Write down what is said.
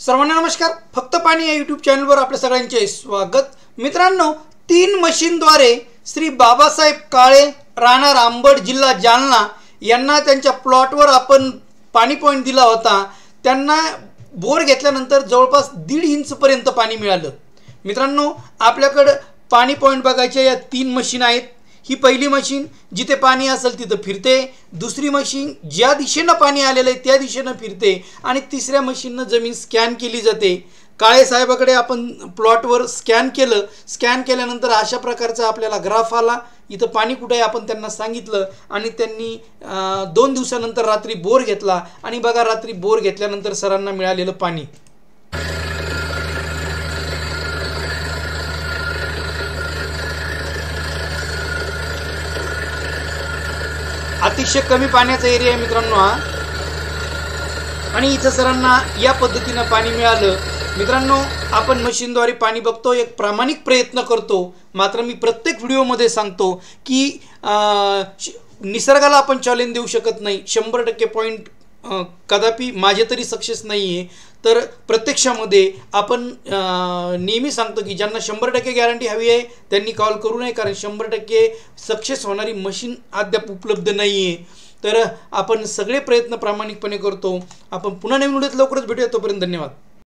सर्वांना नमस्कार. फक्त पाणी या यूट्यूब चॅनलवर आपल्या सगळ्यांचे स्वागत. मित्रांनो, 3 मशीनद्वारे श्री बाबासाहेब काळे, राहणार आंबड, जिल्हा जालना यांना त्यांच्या प्लॉटवर आपण पाणी पॉईंट दिला होता. त्यांना बोर घेतल्यानंतर जवळपास 1.5 इंचपर्यंत पाणी मिळालं. मित्रांनो, आपल्याकडे पाणी पॉईंट बघायचे या 3 मशीन आहेत. ही पहिली मशीन जिथे पाणी असेल तिथं फिरते, दुसरी मशीन ज्या दिशेनं पाणी आलेलं आहे त्या दिशेनं फिरते आणि तिसऱ्या मशीननं जमीन स्कॅन केली जाते. काळे साहेबाकडे आपण प्लॉटवर स्कॅन केलं. स्कॅन केल्यानंतर अशा प्रकारचा आपल्याला ग्राफ आला. इथं पाणी कुठे आहे आपण त्यांना सांगितलं आणि त्यांनी 2 दिवसानंतर रात्री बोर घेतला आणि बघा, रात्री बोर घेतल्यानंतर सरांना मिळालेलं पाणी अतिशय कमी पाण्याचा एरिया आहे मित्रांनो हा. आणि इथं सरांना या पद्धतीनं पाणी मिळालं. मित्रांनो, आपण मशीनद्वारे पाणी बघतो, एक प्रामाणिक प्रयत्न करतो. मात्र मी प्रत्येक व्हिडिओमध्ये सांगतो की निसर्गाला आपण चॅलेंज देऊ शकत नाही. 100% पॉईंट कदापि माझे तरी सक्सेस नाही आहे. तर प्रत्यक्षामध्ये आपण नेहमी सांगतो की ज्यांना 100% गॅरंटी हवी आहे त्यांनी कॉल करू नये, कारण 100% सक्सेस होणारी मशीन अद्याप उपलब्ध नाही आहे. तर आपण सगळे प्रयत्न प्रामाणिकपणे करतो. आपण पुन्हा नवीन व्हिडिओत लवकरच भेटूया. तोपर्यंत धन्यवाद.